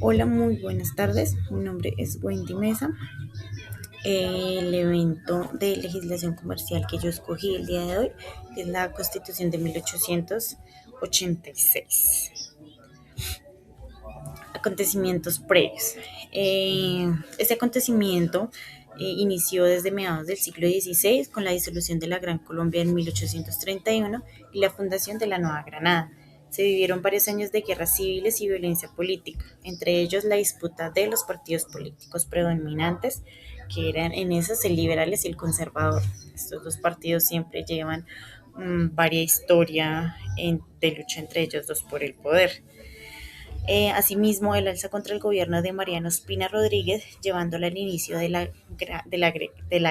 Hola, muy buenas tardes. Mi nombre es Wendy Mesa. El evento de legislación comercial que yo escogí el día de hoy es la Constitución de 1886. Acontecimientos previos. Este acontecimiento inició desde mediados del siglo XVI con la disolución de la Gran Colombia en 1831 y la fundación de la Nueva Granada. Se vivieron varios años de guerras civiles y violencia política, entre ellos la disputa de los partidos políticos predominantes, que eran en esas el liberales y el conservador. Estos dos partidos siempre llevan varia historia de lucha entre ellos dos por el poder. Asimismo, el alza contra el gobierno de Mariano Espina Rodríguez, llevándola al inicio de la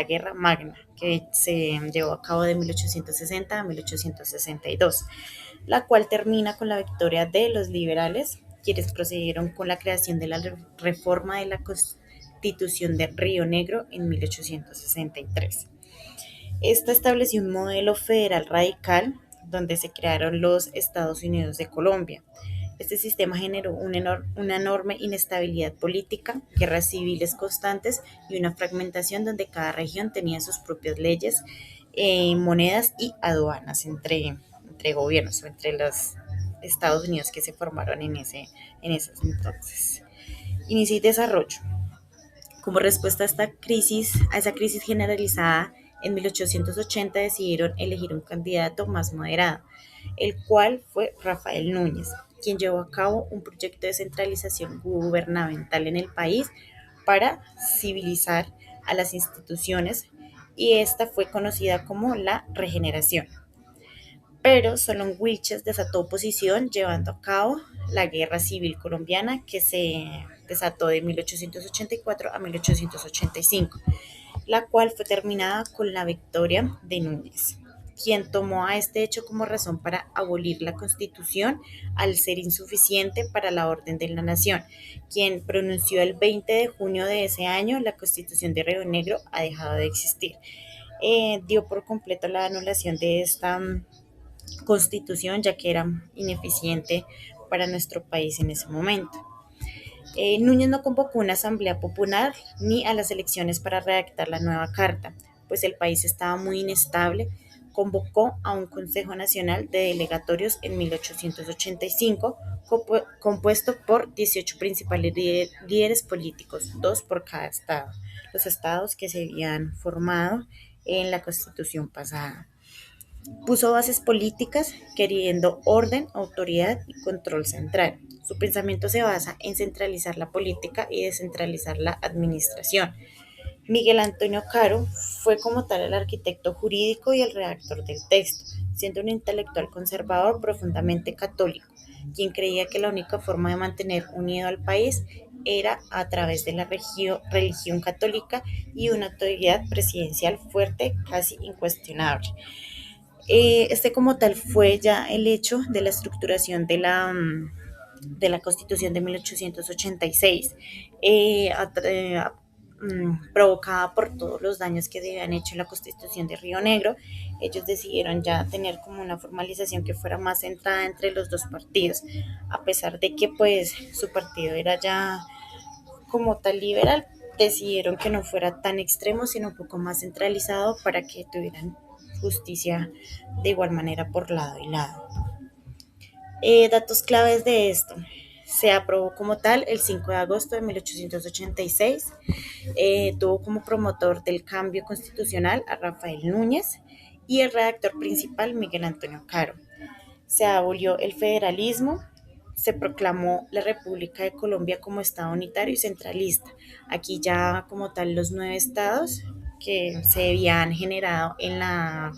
Guerra Magna, que se llevó a cabo de 1860 a 1862, la cual termina con la victoria de los liberales, quienes procedieron con la creación de la reforma de la Constitución de Río Negro en 1863. Esta estableció un modelo federal radical donde se crearon los Estados Unidos de Colombia. Este sistema generó una enorme inestabilidad política, guerras civiles constantes y una fragmentación donde cada región tenía sus propias leyes, monedas y aduanas entre gobiernos o entre los Estados Unidos que se formaron en esos entonces. Inicio y desarrollo. Como respuesta a esa crisis generalizada, en 1880 decidieron elegir un candidato más moderado, el cual fue Rafael Núñez, quien llevó a cabo un proyecto de centralización gubernamental en el país para civilizar a las instituciones, y esta fue conocida como la regeneración. Pero Solón Wilches desató oposición llevando a cabo la Guerra Civil Colombiana, que se desató de 1884 a 1885, la cual fue terminada con la victoria de Núñez, quien tomó a este hecho como razón para abolir la Constitución al ser insuficiente para la orden de la nación, quien pronunció el 20 de junio de ese año: la Constitución de Río Negro ha dejado de existir. Dio por completo la anulación de esta constitución, ya que era ineficiente para nuestro país en ese momento. Núñez no convocó una asamblea popular ni a las elecciones para redactar la nueva carta, pues el país estaba muy inestable. Convocó a un Consejo Nacional de Delegatorios en 1885, compuesto por 18 principales líderes políticos, dos por cada estado, los estados que se habían formado en la constitución pasada. Puso bases políticas queriendo orden, autoridad y control central. Su pensamiento se basa en centralizar la política y descentralizar la administración. Miguel Antonio Caro fue como tal el arquitecto jurídico y el redactor del texto, siendo un intelectual conservador profundamente católico, quien creía que la única forma de mantener unido al país era a través de la religión católica y una autoridad presidencial fuerte, casi incuestionable. Este como tal fue ya el hecho de la estructuración de la Constitución de 1886, provocada por todos los daños que se habían hecho en la Constitución de Río Negro. Ellos decidieron ya tener como una formalización que fuera más centrada entre los dos partidos, a pesar de que pues su partido era ya como tal liberal. Decidieron que no fuera tan extremo, sino un poco más centralizado para que tuvieran justicia de igual manera por lado y lado. Datos claves de esto. Se aprobó como tal el 5 de agosto de 1886. Tuvo como promotor del cambio constitucional a Rafael Núñez y el redactor principal Miguel Antonio Caro. Se abolió el federalismo, se proclamó la República de Colombia como Estado unitario y centralista. Aquí ya como tal los 9 estados que se habían generado en la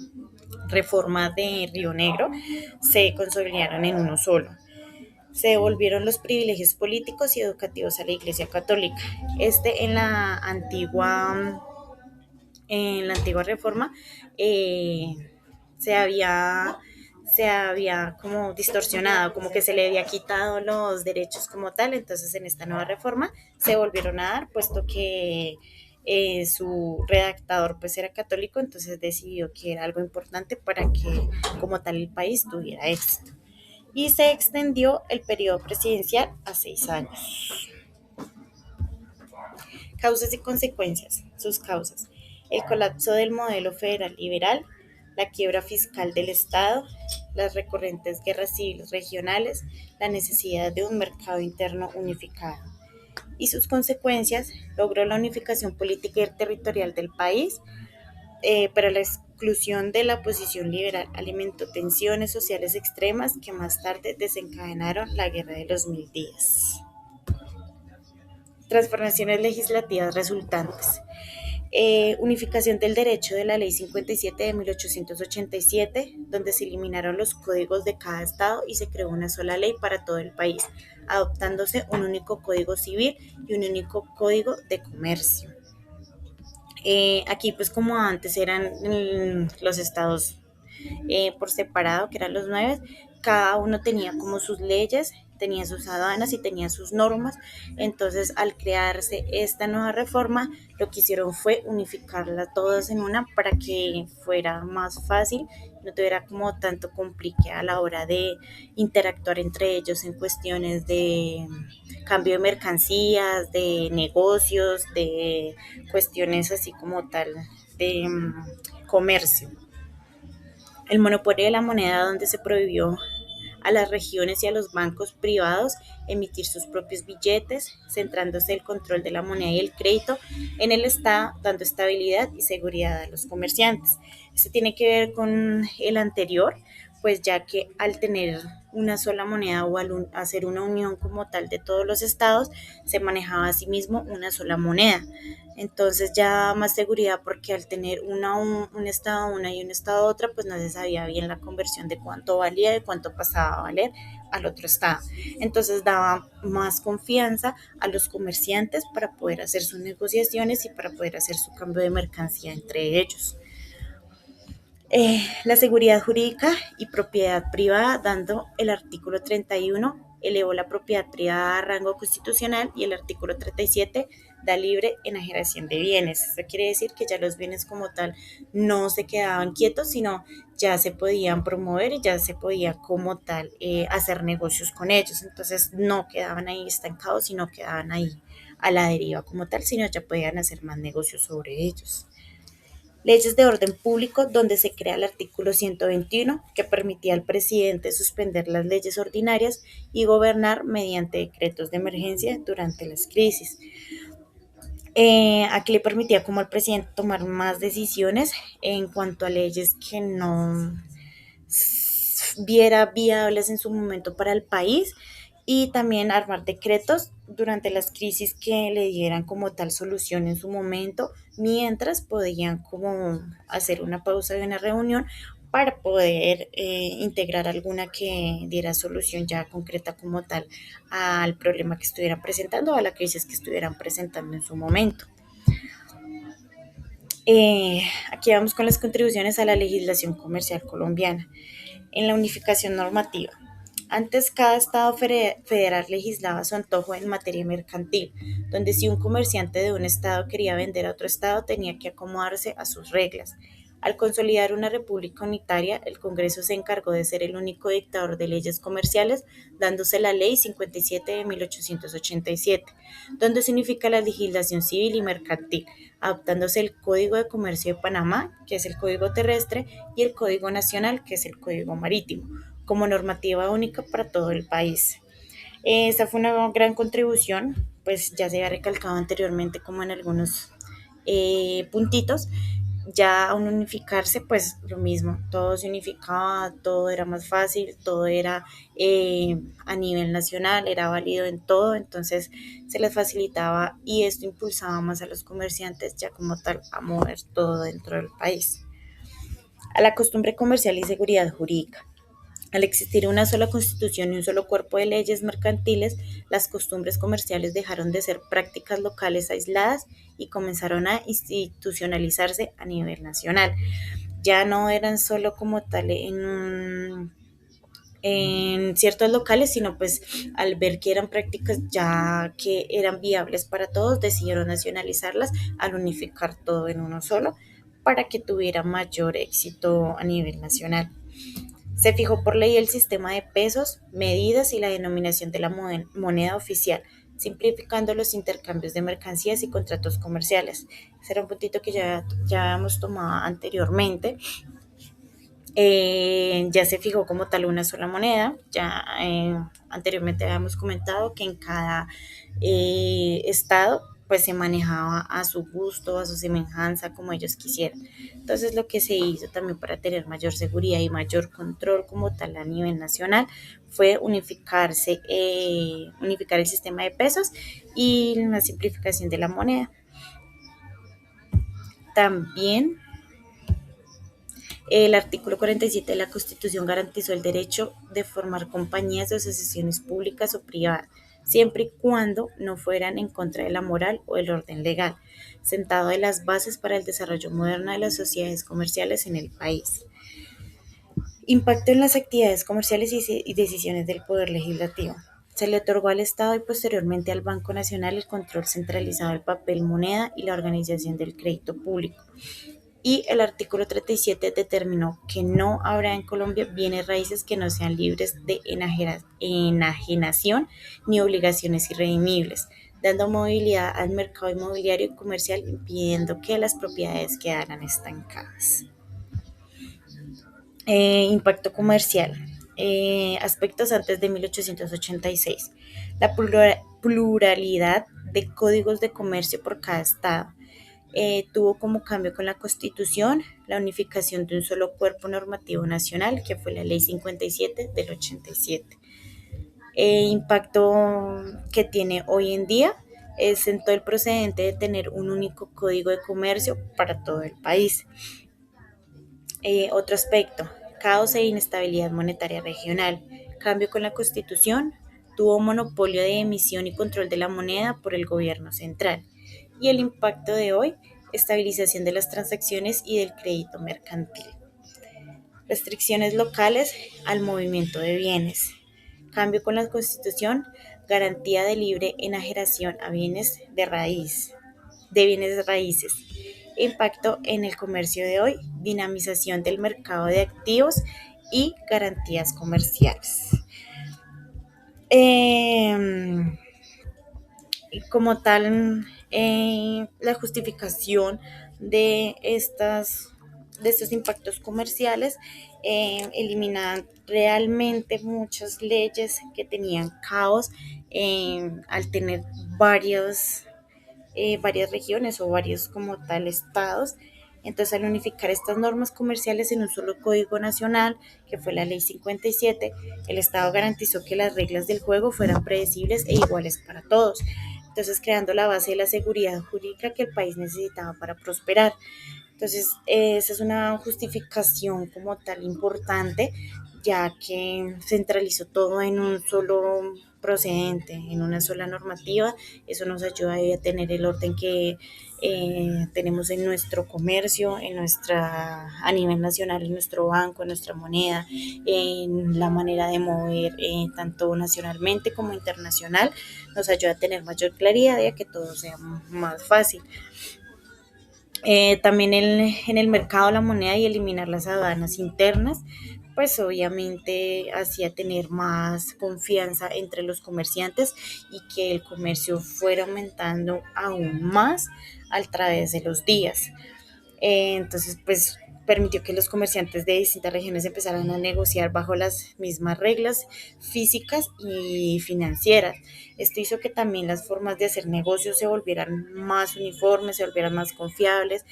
reforma de Río Negro se consolidaron en uno solo. Se devolvieron los privilegios políticos y educativos a la Iglesia Católica. Este en la antigua reforma se había como distorsionado, como que se le había quitado los derechos como tal. Entonces en esta nueva reforma se volvieron a dar, puesto que su redactador pues era católico, entonces decidió que era algo importante para que como tal el país tuviera éxito. y se extendió el periodo presidencial a 6 años. Causas y consecuencias. Sus causas. El colapso del modelo federal liberal, la quiebra fiscal del Estado, las recurrentes guerras civiles regionales, la necesidad de un mercado interno unificado. Y sus consecuencias, logró la unificación política y territorial del país, pero la exclusión de la oposición liberal alimentó tensiones sociales extremas que más tarde desencadenaron la Guerra de los Mil Días. Transformaciones legislativas resultantes. Unificación del derecho de la Ley 57 de 1887, donde se eliminaron los códigos de cada estado y se creó una sola ley para todo el país, adoptándose un único código civil y un único código de comercio. Aquí pues como antes eran los estados por separado, que eran los 9, cada uno tenía como sus leyes, tenía sus aduanas y tenía sus normas. Entonces, al crearse esta nueva reforma, lo que hicieron fue unificarlas todas en una para que fuera más fácil, no tuviera como tanto complique a la hora de interactuar entre ellos en cuestiones de cambio de mercancías, de negocios, de cuestiones así como tal de comercio. El monopolio de la moneda, donde se prohibió a las regiones y a los bancos privados emitir sus propios billetes, centrándose el control de la moneda y el crédito en el Estado, dando estabilidad y seguridad a los comerciantes. Esto tiene que ver con el anterior, pues ya que al tener una sola moneda o al hacer una unión como tal de todos los estados, se manejaba a sí mismo una sola moneda. Entonces ya más seguridad porque al tener un estado una y un estado otra, pues no se sabía bien la conversión de cuánto valía y cuánto pasaba a valer al otro estado. Entonces daba más confianza a los comerciantes para poder hacer sus negociaciones y para poder hacer su cambio de mercancía entre ellos. La seguridad jurídica y propiedad privada, dando el artículo 31, elevó la propiedad privada a rango constitucional y el artículo 37 da libre enajenación de bienes. Eso quiere decir que ya los bienes como tal no se quedaban quietos, sino ya se podían promover y ya se podía como tal hacer negocios con ellos. Entonces no quedaban ahí estancados, sino quedaban ahí a la deriva como tal, sino ya podían hacer más negocios sobre ellos. Leyes de orden público, donde se crea el artículo 121, que permitía al presidente suspender las leyes ordinarias y gobernar mediante decretos de emergencia durante las crisis. Aquí le permitía como al presidente tomar más decisiones en cuanto a leyes que no viera viables en su momento para el país y también armar decretos durante las crisis que le dieran como tal solución en su momento, mientras podían como hacer una pausa de una reunión para poder integrar alguna que diera solución ya concreta como tal al problema que estuvieran presentando o a la crisis que estuvieran presentando en su momento. Aquí vamos con las contribuciones a la legislación comercial colombiana. En la unificación normativa. Antes, cada estado federal legislaba a su antojo en materia mercantil, donde si un comerciante de un estado quería vender a otro estado tenía que acomodarse a sus reglas. Al consolidar una república unitaria, el Congreso se encargó de ser el único dictador de leyes comerciales, dándose la Ley 57 de 1887, donde se unifica la legislación civil y mercantil, adoptándose el Código de Comercio de Panamá, que es el Código Terrestre, y el Código Nacional, que es el Código Marítimo, como normativa única para todo el país. Esta fue una gran contribución, pues ya se había recalcado anteriormente como en algunos puntitos. Ya a unificarse, pues lo mismo, todo se unificaba, todo era más fácil, todo era a nivel nacional, era válido en todo, entonces se les facilitaba y esto impulsaba más a los comerciantes ya como tal a mover todo dentro del país. A la costumbre comercial y seguridad jurídica. Al existir una sola constitución y un solo cuerpo de leyes mercantiles, las costumbres comerciales dejaron de ser prácticas locales aisladas y comenzaron a institucionalizarse a nivel nacional. Ya no eran solo como tal en ciertos locales, sino pues al ver que eran prácticas ya que eran viables para todos, decidieron nacionalizarlas al unificar todo en uno solo para que tuviera mayor éxito a nivel nacional. Se fijó por ley el sistema de pesos, medidas y la denominación de la moneda oficial, simplificando los intercambios de mercancías y contratos comerciales. Ese era un puntito que ya hemos tomado anteriormente. Ya se fijó como tal una sola moneda. Ya anteriormente habíamos comentado que en cada estado pues se manejaba a su gusto, a su semejanza, como ellos quisieran. Entonces lo que se hizo también para tener mayor seguridad y mayor control como tal a nivel nacional fue unificar el sistema de pesos y la simplificación de la moneda. También el artículo 47 de la Constitución garantizó el derecho de formar compañías o asociaciones públicas o privadas, siempre y cuando no fueran en contra de la moral o el orden legal, sentado de las bases para el desarrollo moderno de las sociedades comerciales en el país. Impacto en las actividades comerciales y decisiones del Poder Legislativo. Se le otorgó al Estado y posteriormente al Banco Nacional el control centralizado del papel moneda y la organización del crédito público. Y el artículo 37 determinó que no habrá en Colombia bienes raíces que no sean libres de enajenación ni obligaciones irredimibles, dando movilidad al mercado inmobiliario y comercial, impidiendo que las propiedades quedaran estancadas. Impacto comercial. Aspectos antes de 1886. La pluralidad de códigos de comercio por cada estado. Tuvo como cambio con la Constitución la unificación de un solo cuerpo normativo nacional, que fue la Ley 57 del 87. Impacto que tiene hoy en día es en todo el procedente de tener un único código de comercio para todo el país. Otro aspecto, caos e inestabilidad monetaria regional. Cambio con la Constitución, tuvo monopolio de emisión y control de la moneda por el gobierno central. Y el impacto de hoy, estabilización de las transacciones y del crédito mercantil. Restricciones locales al movimiento de bienes. Cambio con la Constitución, garantía de libre enajenación a bienes raíces. Impacto en el comercio de hoy, dinamización del mercado de activos y garantías comerciales. Eh, Como tal, la justificación de estos impactos comerciales eliminan realmente muchas leyes que tenían caos al tener varias regiones o varios como tal estados. Entonces, al unificar estas normas comerciales en un solo código nacional, que fue la Ley 57, el Estado garantizó que las reglas del juego fueran predecibles e iguales para todos. Entonces, creando la base de la seguridad jurídica que el país necesitaba para prosperar. Entonces, esa es una justificación como tal importante, ya que centralizó todo en un solo procedente, en una sola normativa. Eso nos ayuda a tener el orden que tenemos en nuestro comercio, a nivel nacional, en nuestro banco, en nuestra moneda, en la manera de mover tanto nacionalmente como internacional. Nos ayuda a tener mayor claridad y a que todo sea más fácil. También en el mercado de la moneda y eliminar las aduanas internas, pues obviamente hacía tener más confianza entre los comerciantes y que el comercio fuera aumentando aún más a través de los días. Entonces, pues permitió que los comerciantes de distintas regiones empezaran a negociar bajo las mismas reglas físicas y financieras. Esto hizo que también las formas de hacer negocios se volvieran más uniformes, se volvieran más confiables,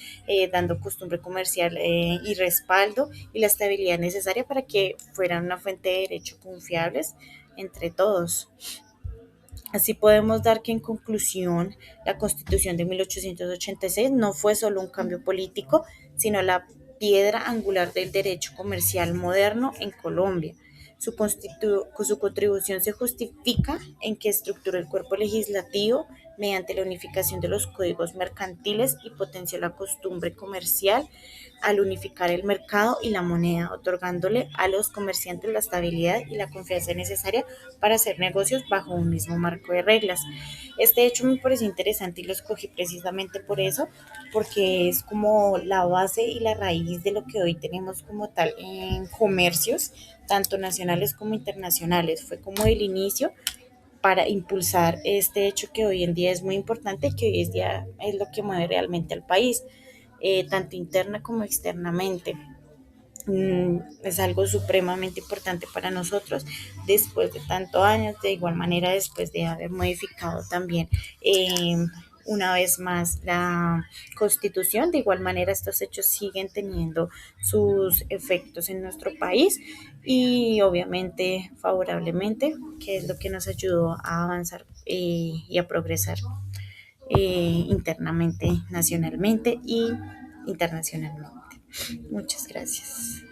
dando costumbre comercial y respaldo y la estabilidad necesaria para que fueran una fuente de derecho confiables entre todos. Así podemos dar que en conclusión, la Constitución de 1886 no fue solo un cambio político, sino la piedra angular del derecho comercial moderno en Colombia. Su contribución se justifica en que estructuró el cuerpo legislativo, mediante la unificación de los códigos mercantiles y potenció la costumbre comercial al unificar el mercado y la moneda, otorgándole a los comerciantes la estabilidad y la confianza necesaria para hacer negocios bajo un mismo marco de reglas. Este hecho me pareció interesante y lo escogí precisamente por eso, porque es como la base y la raíz de lo que hoy tenemos como tal en comercios, tanto nacionales como internacionales. Fue como el inicio para impulsar este hecho que hoy en día es muy importante y que hoy en día es lo que mueve realmente al país, tanto interna como externamente. Es algo supremamente importante para nosotros después de tantos años, de igual manera después de haber modificado también una vez más la constitución. De igual manera estos hechos siguen teniendo sus efectos en nuestro país y obviamente favorablemente, que es lo que nos ayudó a avanzar y a progresar internamente, nacionalmente y internacionalmente. Muchas gracias.